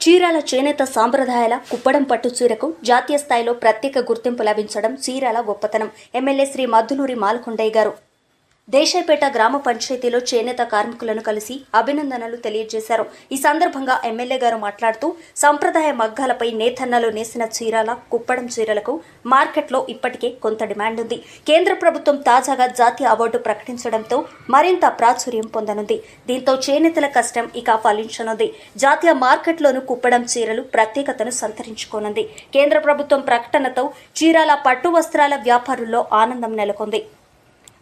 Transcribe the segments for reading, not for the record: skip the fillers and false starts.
చీరాల చేనేత సాంప్రదాయాల కుప్పడం పట్టు చీరకు జాతీయ స్థాయిలో ప్రత్యేక గుర్తింపు లభించడం చీరాల గొప్పతనం. ఎమ్మెల్యే శ్రీ మద్దులూరి మాలకొండయ్య గారు దేశాయిపేట గ్రామ పంచాయతీలో చేనేత కార్మికులను కలిసి అభినందనలు తెలియజేశారు. ఈ సందర్భంగా ఎమ్మెల్యే గారు మాట్లాడుతూ సంప్రదాయ మగ్గాలపై నేతన్నలు నేసిన చీరాల కుప్పడం చీరలకు మార్కెట్లో ఇప్పటికే కొంత డిమాండ్ ఉంది. కేంద్ర ప్రభుత్వం తాజాగా జాతీయ అవార్డు ప్రకటించడంతో మరింత ప్రాచుర్యం పొందనుంది. దీంతో చేనేతల కష్టం ఇక ఫలించనుంది. జాతీయ మార్కెట్లోనూ కుప్పడం చీరలు ప్రత్యేకతను సంతరించుకోనుంది. కేంద్ర ప్రభుత్వం ప్రకటనతో చీరాల పట్టు వస్త్రాల వ్యాపారుల్లో ఆనందం నెలకొంది.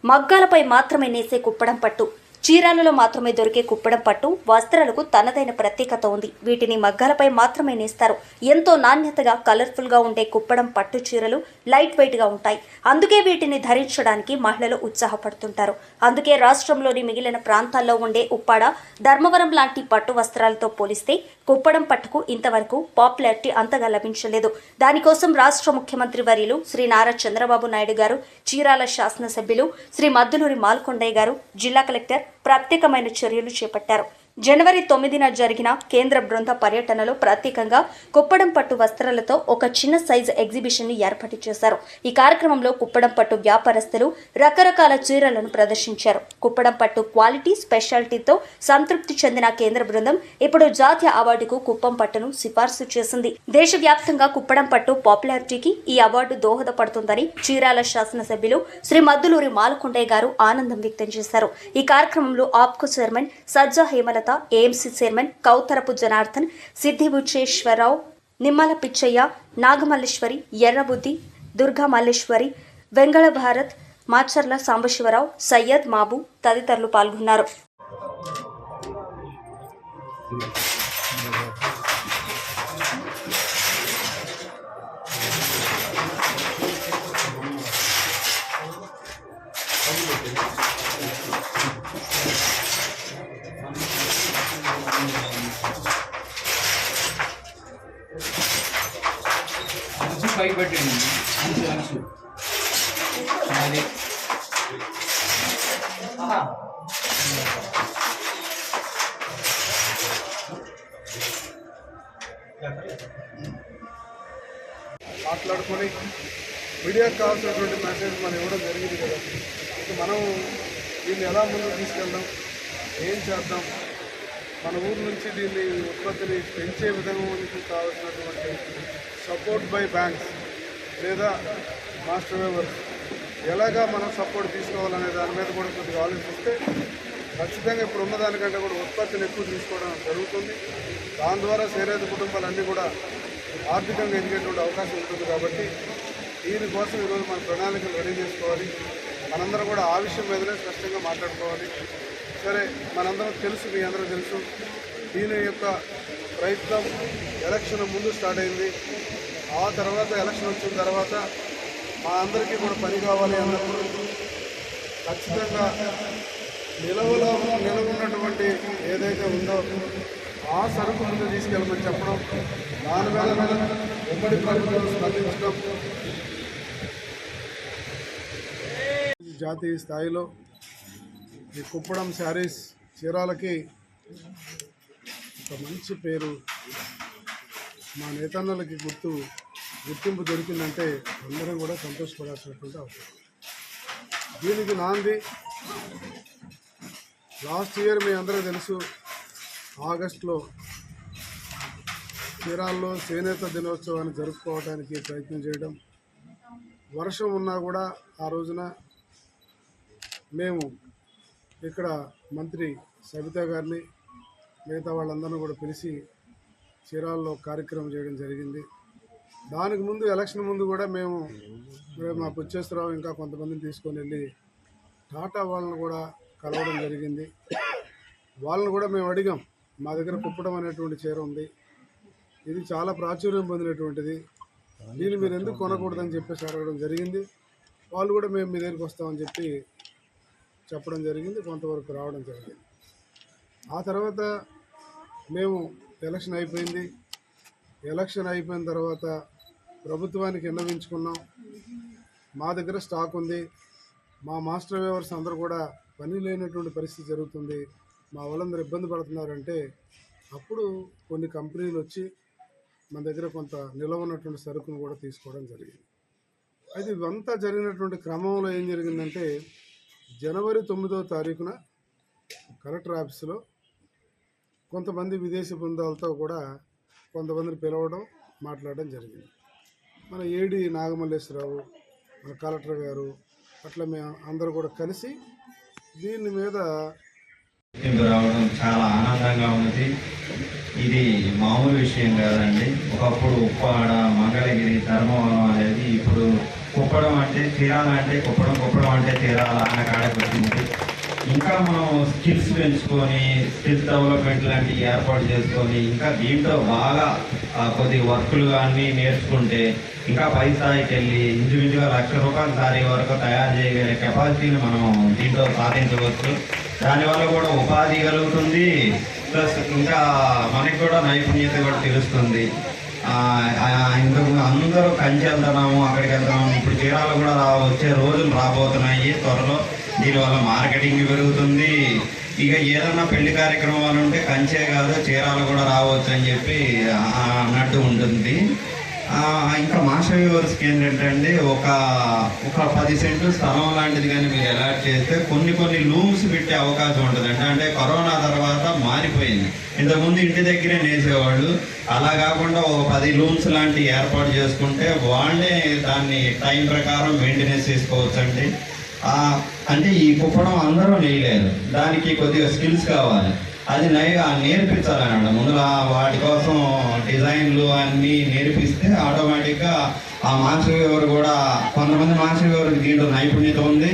మగ్గాలపై మాత్రమే నేసే కుప్పడం పట్టు, చీరాలలో మాత్రమే దొరికే కుప్పడం పట్టు వస్త్రాలకు తనదైన ప్రత్యేకత ఉంది. వీటిని మగ్గాలపై మాత్రమే నేస్తారు. ఎంతో నాణ్యతగా కలర్ఫుల్గా ఉండే కుప్పడం పట్టు చీరలు లైట్ వెయిట్గా ఉంటాయి. అందుకే వీటిని ధరించడానికి మహిళలు ఉత్సాహపడుతుంటారు. అందుకే రాష్ట్రంలోని మిగిలిన ప్రాంతాల్లో ఉండే ఉప్పాడ, ధర్మవరం లాంటి పట్టు వస్త్రాలతో పోలిస్తే కుప్పడం పట్టుకు ఇంతవరకు పాపులారిటీ అంతగా లభించలేదు. దానికోసం రాష్ట్ర ముఖ్యమంత్రి వర్యులు శ్రీ నారా చంద్రబాబు నాయుడు గారు, చీరాల శాసనసభ్యులు శ్రీ మద్దులూరి మాలకొండయ్య గారు, జిల్లా కలెక్టర్ ప్రత్యేకమైన చర్యలు చేపట్టారు. జనవరి 9న జరిగిన కేంద్ర బృంద పర్యటనలో ప్రత్యేకంగా కుప్పడం పట్టు వస్త్రాలతో ఒక చిన్న సైజు ఎగ్జిబిషన్ ని ఏర్పాటు చేశారు. ఈ కార్యక్రమంలో కుప్పడం పట్టు వ్యాపారస్తులు రకరకాల చీరలను ప్రదర్శించారు. కుప్పడం పట్టు క్వాలిటీ, స్పెషాలిటీతో సంతృప్తి చెందిన కేంద్ర బృందం ఇప్పుడు జాతీయ అవార్డుకు కుప్పం పట్టును సిఫార్సు చేసింది. దేశవ్యాప్తంగా కుప్పడం పట్టు పాపులారిటీకి ఈ అవార్డు దోహదపడుతుందని చీరాల శాసనసభ్యులు శ్రీ మద్దులూరి మాలకొండయ్య గారు ఆనందం వ్యక్తం చేశారు. ఈ కార్యక్రమంలో ఆప్కో చైర్మన్ సజ్జా హేమలత, ఏఎంసీ చైర్మన్ కౌతరపు జనార్దన్, సిద్ధిబుచ్చేశ్వరరావు, నిమ్మల పిచ్చయ్య, నాగమల్లేశ్వరి, ఎర్రబుద్ధి, దుర్గా మల్లేశ్వరి, వెంగళ భారత్, మాచర్ల సాంబశివరావు, సయ్యద్ మాబు తదితరులు పాల్గొన్నారు. పైకి పెట్టండి అంచు అది మాట్లాడుకొని మీడియాకు కావాల్సినటువంటి మెసేజ్ మనం ఇవ్వడం జరిగింది కదా. మనం దీన్ని ఎలా ముందుకు తీసుకెళ్దాం, ఏం చేద్దాం, మన ఊరు నుంచి దీన్ని ఉత్పత్తిని పెంచే విధంగా కావాల్సినటువంటి సపోర్ట్ బై బ్యాంక్స్ లేదా మాస్టర్ వేవర్స్ ఎలాగా మనం సపోర్ట్ తీసుకోవాలనే దాని మీద కూడా కొద్దిగా ఆలోచిస్తే ఖచ్చితంగా ఇప్పుడు ఉన్నదానికంటే కూడా ఉత్పత్తిని ఎక్కువ తీసుకోవడం జరుగుతుంది. దాని ద్వారా చేనేత కుటుంబాలన్నీ కూడా ఆర్థికంగా ఎదిగేటువంటి అవకాశం ఉంటుంది. కాబట్టి దీనికోసం ఈరోజు మన ప్రణాళికలు రెడీ చేసుకోవాలి. మనందరం కూడా ఆ విషయం మీదనే స్పష్టంగా మాట్లాడుకోవాలి. సరే, మనందరం తెలుసు, మీ అందరూ తెలుసు, దీని యొక్క ప్రయత్నం ఎలక్షన్ ముందు స్టార్ట్ అయింది. ఆ తర్వాత ఎలక్షన్ వచ్చిన తర్వాత మా అందరికీ కూడా పని కావాలి అన్నప్పుడు ఖచ్చితంగా నిలవున్నటువంటి ఏదైతే ఉందో ఆ సరుకు ముందు తీసుకెళ్ళమని చెప్పడం, దాని మీద ఉమ్మడి ప్రభుత్వం స్పందించడం, జాతీయ స్థాయిలో ఈ కుప్పడం శారీస్ చీరాలకి ఒక మంచి పేరు, మా నేతన్నలకి గుర్తింపు దొరికిందంటే అందరం కూడా సంతోషపడాల్సినటువంటి అవసరం. దీనికి నాంది లాస్ట్ ఇయర్ మీ అందరూ తెలుసు, ఆగస్టులో చీరాల్లో చేనేత దినోత్సవాన్ని జరుపుకోవడానికి ప్రయత్నం చేయడం. వర్షం ఉన్నా కూడా ఆ రోజున మేము ఇక్కడ మంత్రి సబితా గారిని, మిగతా వాళ్ళందరినీ కూడా పిలిచి చీరాల్లో కార్యక్రమం చేయడం జరిగింది. దానికి ముందు ఎలక్షన్ ముందు కూడా మేము మా పుచ్చేశ్వరరావు ఇంకా కొంతమందిని తీసుకొని వెళ్ళి టాటా వాళ్ళని కూడా కలవడం జరిగింది. వాళ్ళని కూడా మేము అడిగాం, మా దగ్గర కుప్పడం అనేటువంటి చీర ఉంది, ఇది చాలా ప్రాచుర్యం పొందినటువంటిది, దీన్ని మీరు ఎందుకు కొనకూడదని చెప్పేసి అడగడం జరిగింది. వాళ్ళు కూడా మేము మీ దగ్గరికి వస్తామని చెప్పడం జరిగింది, కొంతవరకు రావడం జరిగింది. ఆ తర్వాత మేము ఎలక్షన్ అయిపోయిన తర్వాత ప్రభుత్వానికి విన్నవించుకున్నాం, మా దగ్గర స్టాక్ ఉంది, మా మాస్టర్ వేవర్స్ అందరూ కూడా పని లేనటువంటి పరిస్థితి జరుగుతుంది, మా వాళ్ళందరూ ఇబ్బంది పడుతున్నారంటే అప్పుడు కొన్ని కంపెనీలు వచ్చి మన దగ్గర కొంత నిలవ ఉన్నటువంటి సరుకును కూడా తీసుకోవడం జరిగింది. అయితే ఇవంతా జరిగినటువంటి క్రమంలో ఏం జరిగిందంటే జనవరి 9వ తారీఖున కలెక్టర్ ఆఫీసులో కొంతమంది విదేశీ బృందాలతో కూడా కొంతమందిని పిలవడం మాట్లాడడం జరిగింది. మన ఏడి నాగమల్లేశ్వరరావు, మన కలెక్టర్ గారు, అట్లా మేము అందరూ కూడా కలిసి దీని మీద రావడం చాలా ఆనందంగా ఉన్నది. ఇది మామూలు విషయం కాదండి. ఒకప్పుడు ఉప్పాడ, మంగళగిరి, ధర్మవరం అనేది ఇప్పుడు కుప్పడం అంటే తీరాలంటే కుప్పడం అంటే తీరాల అన్న కాడకు వచ్చింది. ఇంకా మనం స్కిల్స్ పెంచుకొని స్కిల్స్ డెవలప్మెంట్ లాంటివి ఏర్పాటు చేసుకొని ఇంకా దీంట్లో బాగా కొద్ది వర్కులు అన్నీ నేర్చుకుంటే ఇంకా పై స్థాయికి వెళ్ళి ఇంచుమించుగా ₹1,00,000 సారీ వరకు తయారు చేయగలిగే కెపాసిటీని మనం దీంట్లో సాధించవచ్చు. దానివల్ల కూడా ఉపాధి కలుగుతుంది, ప్లస్ ఇంకా మనకి కూడా నైపుణ్యత కూడా తెలుస్తుంది. ఇంతకు అందరూ కంచి వెళ్తున్నాము, అక్కడికి వెళ్తున్నాము. ఇప్పుడు చీరాలు కూడా వచ్చే రోజులు రాబోతున్నాయి త్వరలో. దీనివల్ల మార్కెటింగ్ పెరుగుతుంది. ఇక ఏదన్నా పెళ్లి కార్యక్రమాలు ఉంటే కంచే కాదు చీరాలు కూడా రావచ్చు అని చెప్పి అన్నట్టు ఉంటుంది. ఇంకా మాస్టర్ వ్యూవర్స్కి ఏంటంటే ఒక 10 సెంట్లు స్థలం లాంటిది కానీ మీరు అలాట్ చేస్తే కొన్ని లూమ్స్ పెట్టే అవకాశం ఉంటుందండి. అంటే కరోనా తర్వాత మారిపోయింది. ఇంతకుముందు ఇంటి దగ్గరే నేసేవాళ్ళు, అలా కాకుండా ఒక 10 లూమ్స్ లాంటివి ఏర్పాటు చేసుకుంటే వాళ్ళే దాన్ని టైం ప్రకారం మెయింటెనెన్స్ చేసుకోవచ్చు అండి. అంటే ఈ కుప్పడం అందరూ నేయలేరు, దానికి కొద్దిగా స్కిల్స్ కావాలి. అది నేర్పించాలన్నమాట. ముందుల వాటి కోసం డిజైన్లు అన్నీ నేర్పిస్తే ఆటోమేటిక్గా ఆ మాస్టర్ వ్యూవర్ కూడా కొంతమంది మాస్టర్ వ్యూవర్కి దీంట్లో నైపుణ్యత ఉంది.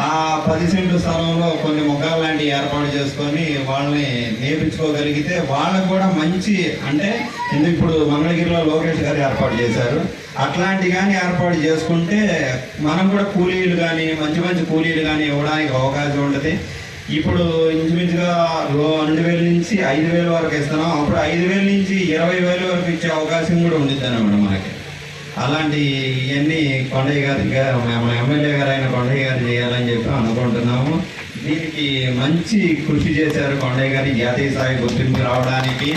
ఆ 10 సెంట్లు స్థలంలో కొన్ని మొక్కలు లాంటివి ఏర్పాటు చేసుకొని వాళ్ళని నేర్పించుకోగలిగితే వాళ్ళకు కూడా మంచి, అంటే ఇప్పుడు మంగళగిరిలో లోకేష్ గారు ఏర్పాటు చేశారు, అట్లాంటి కానీ ఏర్పాటు చేసుకుంటే మనం కూడా కూలీలు కానీ మంచి కూలీలు కానీ ఇవ్వడానికి అవకాశం ఉంటుంది. ఇప్పుడు ఇంచుమించుగా 2,000 నుంచి 5,000 వరకు ఇస్తున్నాం. అప్పుడు 5,000 నుంచి 20,000 వరకు ఇచ్చే అవకాశం కూడా ఉండిద్ది అన్నమాట మనకి. అలాంటి ఇవన్నీ కొండయ్య గారు, మన ఎమ్మెల్యే గారు అయిన కొండయ్య గారు చేయాలని చెప్పి అనుకుంటున్నాము. దీనికి మంచి కృషి చేశారు కొండయ్య గారి జాతీయ స్థాయి గుర్తింపు రావడానికి.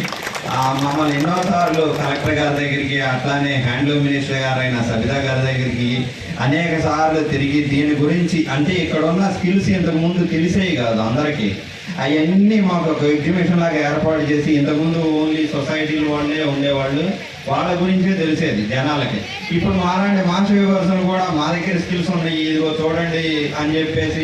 మమ్మల్ని ఎన్నోసార్లు కలెక్టర్ గారి దగ్గరికి, అట్లానే హ్యాండ్లూమ్ మినిస్టర్ గారు అయిన సబితా గారి దగ్గరికి అనేక సార్లు తిరిగి దీని గురించి, అంటే ఇక్కడ ఉన్న స్కిల్స్ ఇంతకుముందు తెలిసేవి కాదు అందరికీ, అవన్నీ మాకు ఒక ఎగ్జిబిషన్ లాగా ఏర్పాటు చేసి, ఇంతకుముందు ఓన్లీ సొసైటీలు వాళ్ళే ఉండేవాళ్ళు, వాళ్ళ గురించే తెలిసేది జనాలకి. ఇప్పుడు మాలాంటి మాస్టర్ వ్యూవర్స్ కూడా మా దగ్గర స్కిల్స్ ఉన్నాయి, ఇదిగో చూడండి అని చెప్పేసి